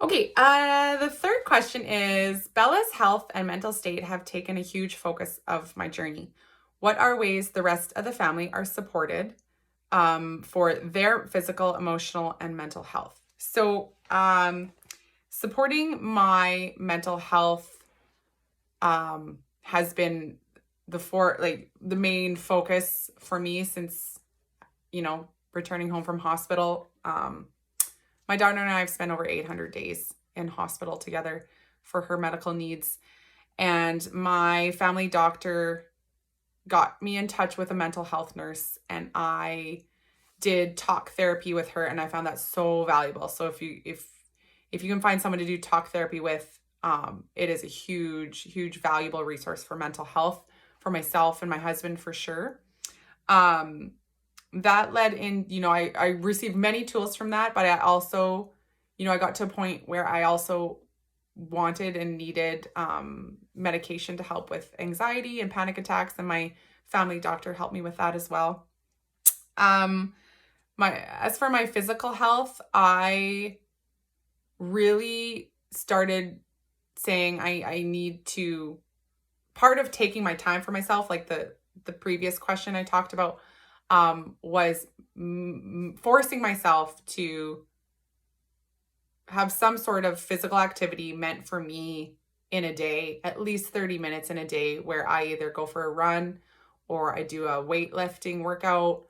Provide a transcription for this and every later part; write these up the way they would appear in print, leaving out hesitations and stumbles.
Okay, the third question is Bella's health and mental state have taken a huge focus of my journey. What are ways the rest of the family are supported for their physical, emotional, and mental health? Supporting my mental health has been the main focus for me since returning home from hospital. My daughter and I have spent over 800 days in hospital together for her medical needs. And my family doctor got me in touch with a mental health nurse, and I did talk therapy with her, and I found that so valuable. So if you can find someone to do talk therapy with, it is a huge valuable resource for mental health for myself and my husband for sure. That led in, I received many tools from that, but I also, I got to a point where I also wanted and needed medication to help with anxiety and panic attacks, and my family doctor helped me with that as well. As for my physical health, I really started saying I need to, part of taking my time for myself, like the previous question I talked about, was forcing myself to have some sort of physical activity meant for me in a day, at least 30 minutes in a day, where I either go for a run or I do a weightlifting workout,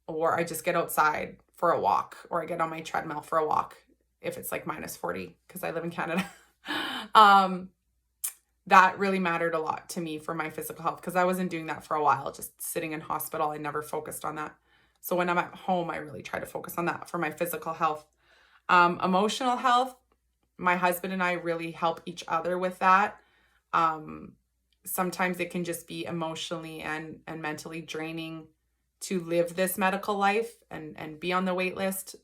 or I just get outside for a walk, or I get on my treadmill for a walk if it's like -40 because I live in Canada. That really mattered a lot to me for my physical health because I wasn't doing that for a while, just sitting in hospital. I never focused on that. So when I'm at home, I really try to focus on that for my physical health. Emotional health, my husband and I really help each other with that. Sometimes it can just be emotionally and mentally draining to live this medical life and be on the wait list,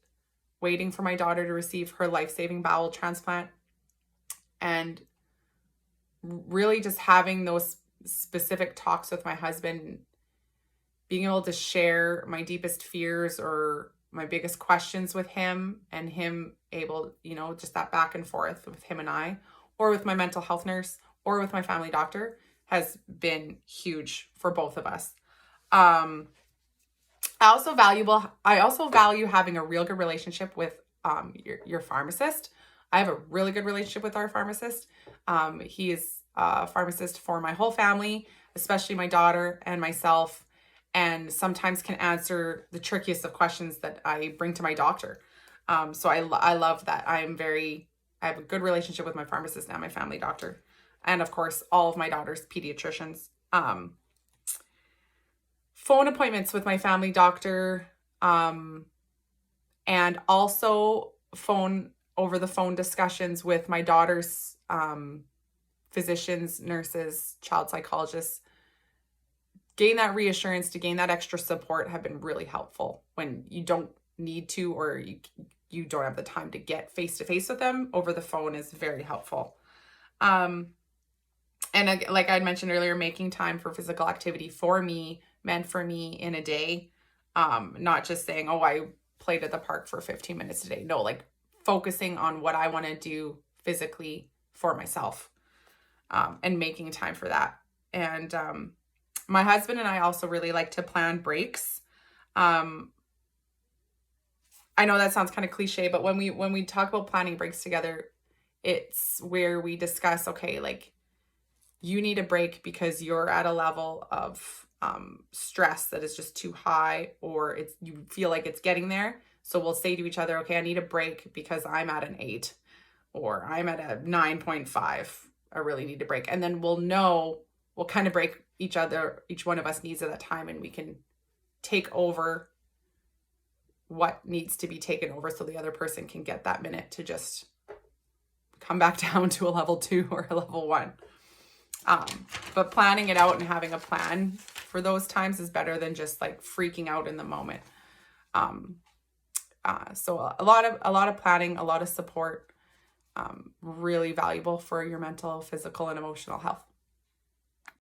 waiting for my daughter to receive her life-saving bowel transplant. And really just having those specific talks with my husband, being able to share my deepest fears or my biggest questions with him, and him able, just that back and forth with him and I, or with my mental health nurse, or with my family doctor, has been huge for both of us. I also value having a real good relationship with your pharmacist. I have a really good relationship with our pharmacist. He is a pharmacist for my whole family, especially my daughter and myself, and sometimes can answer the trickiest of questions that I bring to my doctor. So I love that. I have a good relationship with my pharmacist and my family doctor. And of course, all of my daughter's pediatricians. Phone appointments with my family doctor, and also over the phone discussions with my daughter's physicians, nurses, child psychologists. Gain that reassurance, to gain that extra support, have been really helpful when you don't need to, or you don't have the time to get face-to-face with them. Over the phone is very helpful. And like I mentioned earlier, making time for physical activity meant for me in a day. Not just saying, oh, I played at the park for 15 minutes today. No, like focusing on what I want to do physically for myself, and making time for that. And my husband and I also really like to plan breaks. I know that sounds kind of cliche, but when we talk about planning breaks together, it's where we discuss, okay, like, you need a break because you're at a level of stress that is just too high, or you feel like it's getting there. So we'll say to each other, okay, I need a break because I'm at an 8 or I'm at a 9.5. I really need a break. And then we'll know what kind of break each one of us needs at that time, and we can take over what needs to be taken over so the other person can get that minute to just come back down to a level 2 or a level 1. But planning it out and having a plan for those times is better than just like freaking out in the moment. So a lot of planning, a lot of support, really valuable for your mental, physical, and emotional health.